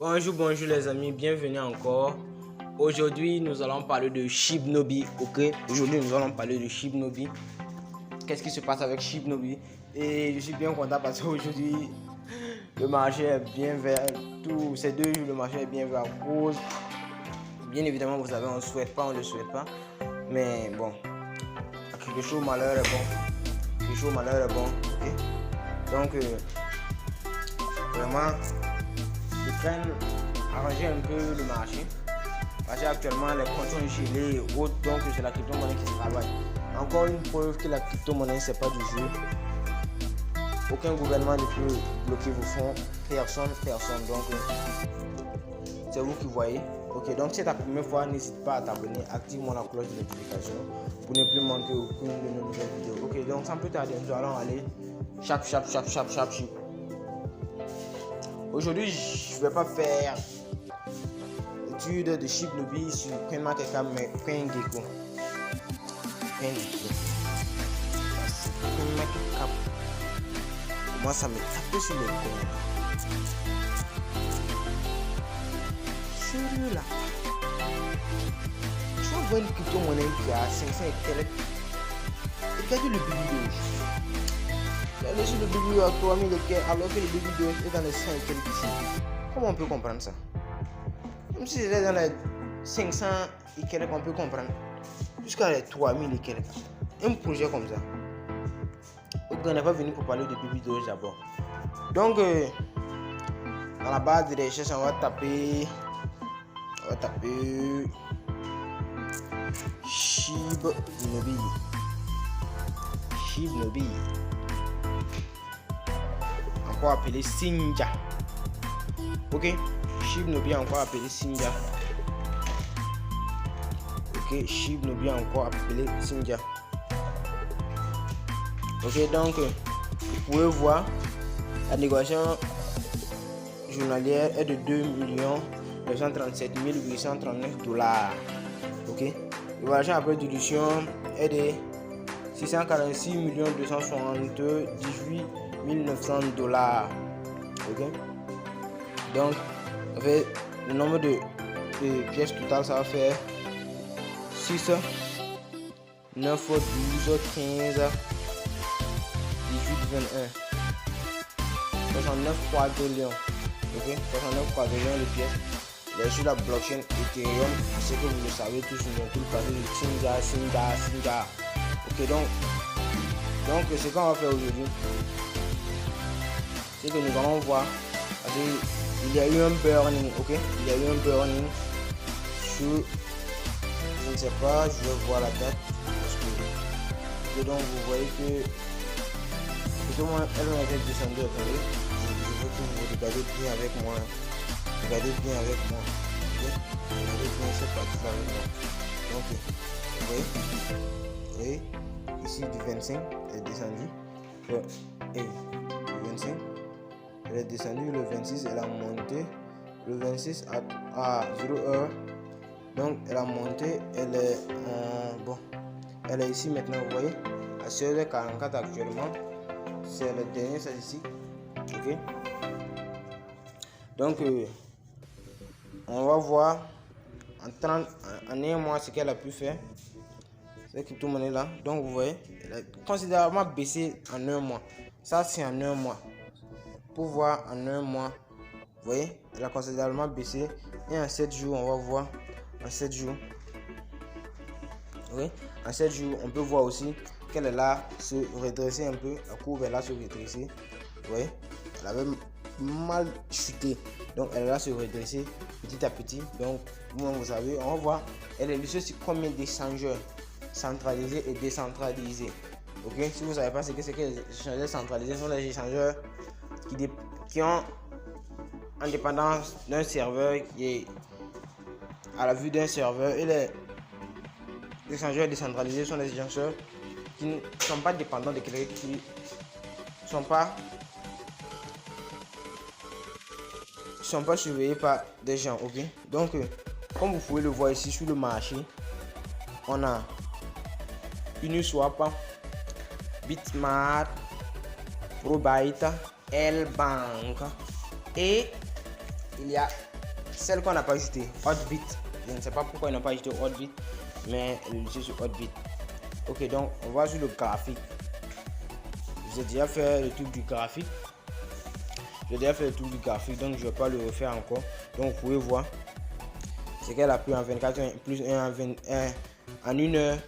Bonjour les amis, bienvenue encore. Aujourd'hui nous allons parler de Shibnobi, ok? Aujourd'hui nous allons parler de Shibnobi. Qu'est-ce qui se passe avec Shibnobi? Et je suis bien content parce qu'aujourd'hui le marché est bien vert. Tous ces 2 jours le marché est bien vert à cause. Bien évidemment vous savez on ne souhaite pas, on ne le souhaite pas. Mais bon, quelque chose malheur est bon. Quelque chose malheur est bon, ok? Donc vraiment ils prennent arranger un peu le marché parce qu'actuellement les comptes sont gelés et autres, donc c'est la crypto-monnaie qui se travaille. Encore une preuve que la crypto-monnaie c'est pas du jeu. Aucun gouvernement ne peut bloquer vos fonds, personne. Donc c'est vous qui voyez. Ok, donc si c'est ta première fois, n'hésite pas à t'abonner, active la cloche de notification pour ne plus manquer aucune de nos nouvelles vidéos. Ok, donc sans plus tarder, nous allons aller chap. Aujourd'hui, je ne vais pas faire étude de Shibnobi sur CoinMarketCap, mais CoinGecko. CoinMarketCap, moi ça me tape sur le coin. Celui-là. Tu vois une crypto-monnaie qui a 500 et quelques. Regardez le baby doge. Regardez sur le baby à 3000 et quelques, alors que le baby doge est dans les 5 et quelques ici. Comment on peut comprendre ça? Même si c'était dans les 500 et quelques, on peut comprendre. Jusqu'à les 3000 et quelques. Un projet comme ça. Donc on n'est pas venu pour parler de baby doge d'abord. Donc dans la barre de recherche, on va taper Shibnobi. Encore appelé Sinja. Ok, Shibnobi encore appelé Sinja. Ok, Shibnobi encore appelé Sinja. Ok, donc vous pouvez voir la négociation journalière est de 2 937 839 $. Ok, l'évaluation après dilution est de 646 278 900 $. Ok, donc avec le nombre de pièces totales, ça va faire 6 9 12 15 18 21 69 quadrillions. Ok, 69 quadrillions de pièces. Il est sur la blockchain Ethereum, c'est que vous le savez tous, nous avons tout le passé de Sinja. Ok, donc ce qu'on va faire aujourd'hui, c'est que nous allons voir, parce qu'il y a eu un burning, ok, il y a eu un burning sur, je ne sais pas, je vais voir la date, parce que donc vous voyez que tout le monde, elle a été descendue, attendez, je veux que vous regardez bien avec moi. Regardez bien avec moi. Okay? Regardez bien cette partie-là avec moi. Donc, vous voyez? Et ici du 25, elle est descendue. Et le 25, elle est descendue. Le 26, elle a monté. Le 26 à 0h. Donc, elle a monté. Elle est bon. Elle est ici maintenant, vous voyez? À 16h44 actuellement. C'est le dernier statistique. Ok? Donc, on va voir en un mois ce qu'elle a pu faire, cette crypto-monnaie là. Donc vous voyez, elle a considérablement baissé en un mois. Ça c'est en un mois. Pour voir en un mois, vous voyez, elle a considérablement baissé. Et en 7 jours, on va voir. En 7 jours, oui, en 7 jours, on peut voir aussi qu'elle est là se redresser un peu. La courbe est là se redresser. Vous voyez, elle avait mal chuté, donc elle va se redresser petit à petit. Donc vous savez, on va voir elle est listée sur combien d'échangeurs centralisés et décentralisés. Ok, si vous savez pas ce que c'est que les échangeurs centralisés, sont les échangeurs qui ont en dépendance d'un serveur, qui est à la vue d'un serveur, et les échangeurs décentralisés sont les échangeurs qui ne sont pas dépendants de quelqu'un, qui sont pas surveillés par des gens. Ok, donc comme vous pouvez le voir ici sur le marché, on a Uniswap, Bitmart, Probyte, L-Bank et il y a celle qu'on n'a pas ajoutée, Hotbit. Je ne sais pas pourquoi ils n'ont pas ajouté Hotbit, mais elle est sur Hotbit. Ok, donc on va sur le graphique. J'ai déjà fait le truc du graphique. Donc je ne vais pas le refaire encore. Donc vous pouvez voir ce qu'elle a pris en 24 heures plus 1 en 1 heure.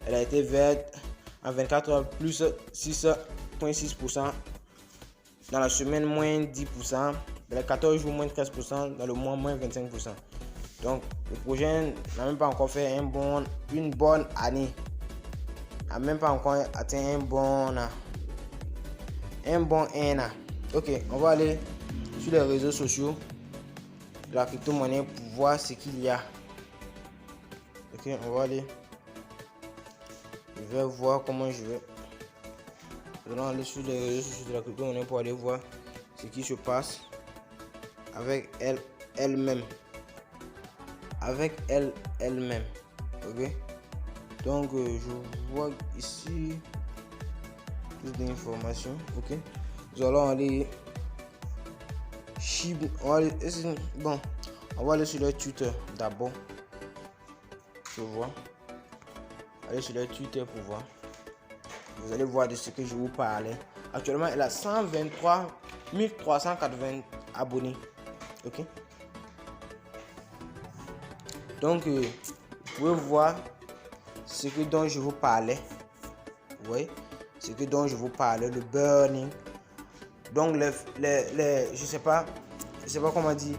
Elle a été verte en 24 heures plus 6,6%. Dans la semaine, moins 10%. Dans les 14 jours, moins 13%. Dans le mois, moins 25%. Donc, le projet n'a même pas encore fait une bonne année. N'a même pas encore atteint un bon an. Ok, on va aller sur les réseaux sociaux de la crypto-monnaie pour voir ce qu'il y a. Ok, on va aller. Je vais voir comment je vais. Je vais aller sur les réseaux sociaux de la crypto-monnaie pour aller voir ce qui se passe avec elle-même. Ok. Donc je vois ici plus d'informations. Ok. Nous allons aller. Bon, on va aller sur le Twitter d'abord. Je vois. Allez sur le Twitter pour voir. Vous allez voir de ce que je vous parlais. Actuellement, elle a 123 380 abonnés. Ok. Donc, vous pouvez voir ce que dont je vous parlais. Oui, ce que dont je vous parlais, le burning. Donc, je sais pas comment dire.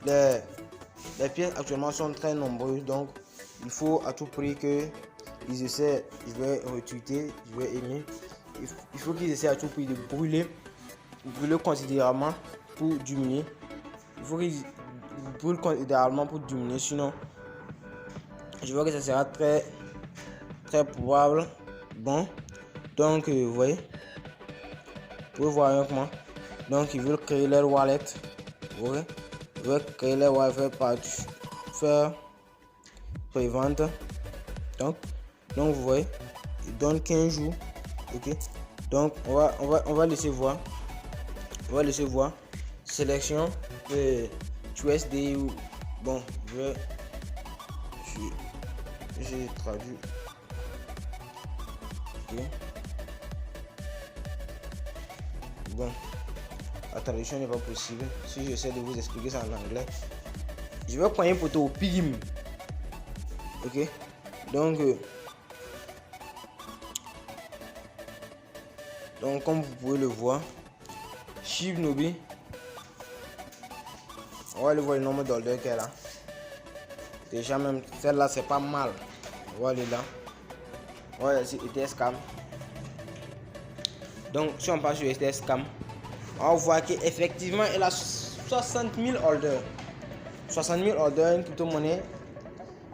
Les pièces actuellement sont très nombreuses. Donc, il faut à tout prix que ils essaient. Je vais retweeter, je vais aimer. Il faut qu'ils essaient à tout prix de brûler considérablement pour diminuer. Il faut qu'ils brûlent considérablement pour diminuer. Sinon, je vois que ça sera très probable. Bon, donc vous voyez, vous pouvez voir avec moi. Donc ils veulent créer leur wallet. Ouais. Ils veulent créer leur wallet pour faire pré-vente. Donc vous voyez, ils donnent 15 jours. Ok. Donc on va laisser voir. Sélection USD. Bon, j'ai traduit. Okay. Bon, la traduction n'est pas possible. Si j'essaie de vous expliquer ça en anglais, je vais prendre une photo au PIM. Ok. Donc comme vous pouvez le voir, Shibnobi, on va aller voir le nombre d'orders qu'elle a. Déjà même celle-là c'est pas mal. On va aller là. On va aller sur ETHScam. Donc si on passe sur ETHScam, on va voir qu'effectivement elle a 60 000 orders. 60 000 orders, une crypto-monnaie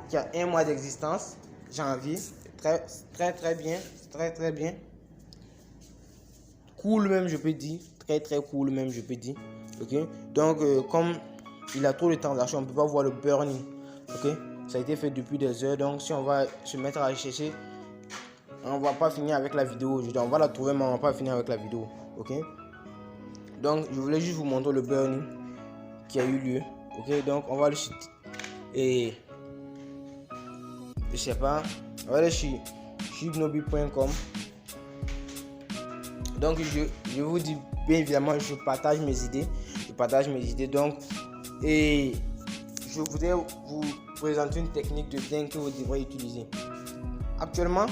qui a un mois d'existence, janvier. Très bien. Cool même je peux dire. Très cool même je peux dire. Ok. Donc comme il a trop de transactions, on ne peut pas voir le burning. Ok. Ça a été fait depuis des heures. Donc si on va se mettre à chercher, on va pas finir avec la vidéo aujourd'hui. On va la trouver mais on va pas finir avec la vidéo. Ok. Donc je voulais juste vous montrer le burning qui a eu lieu. Ok. Donc on va aller sur je sais pas. On va aller sur shibnobi.com. Donc je vous dis bien évidemment, je partage mes idées. Donc je voudrais vous présenter une technique de bien que vous devrez utiliser. Actuellement,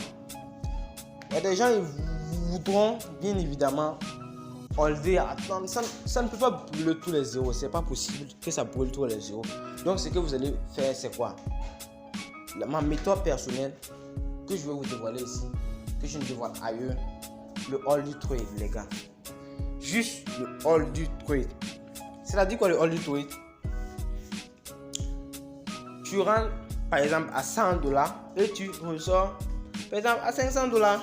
il y a des gens qui voudront bien évidemment enlever. Attendre. Ça ne peut pas brûler tous les zéros. C'est pas possible que ça brûle tous les zéros. Donc ce que vous allez faire, c'est quoi? Ma méthode personnelle que je vais vous dévoiler ici, que je ne dévoile ailleurs, le hold du trade, les gars. Juste le hold du trade. C'est-à-dire quoi le hold du trade? Tu rentres par exemple à $100 et tu ressors par exemple à $500.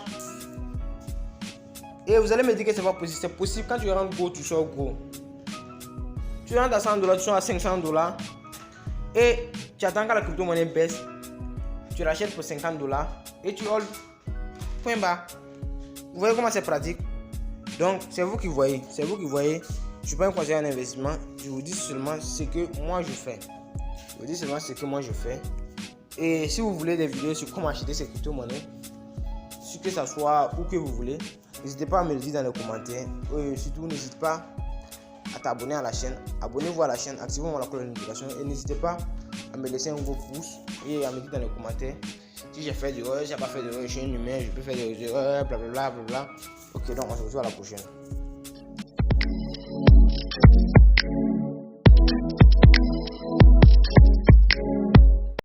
Et vous allez me dire que c'est pas possible. C'est possible. Quand tu rentres gros, tu sors gros. Tu rentres à $100, tu sors à $500 et tu attends que la crypto-monnaie baisse. Tu l'achètes pour $50 et tu hold. Point bas. Vous voyez comment c'est pratique? Donc c'est vous qui voyez. je ne suis pas un conseiller en investissement. Je vous dis seulement ce que moi je fais. Et si vous voulez des vidéos sur comment acheter ces crypto-monnaies, que ça soit où que vous voulez, n'hésitez pas à me le dire dans les commentaires. Surtout, n'hésitez pas à t'abonner à la chaîne. Abonnez-vous à la chaîne, activez la cloche de notification et n'hésitez pas à me laisser un gros pouce et à me dire dans les commentaires si j'ai fait d'erreurs, si j'ai pas fait d'erreurs, je suis un humain, je peux faire des erreurs, blablabla. Ok, donc on se retrouve à la prochaine.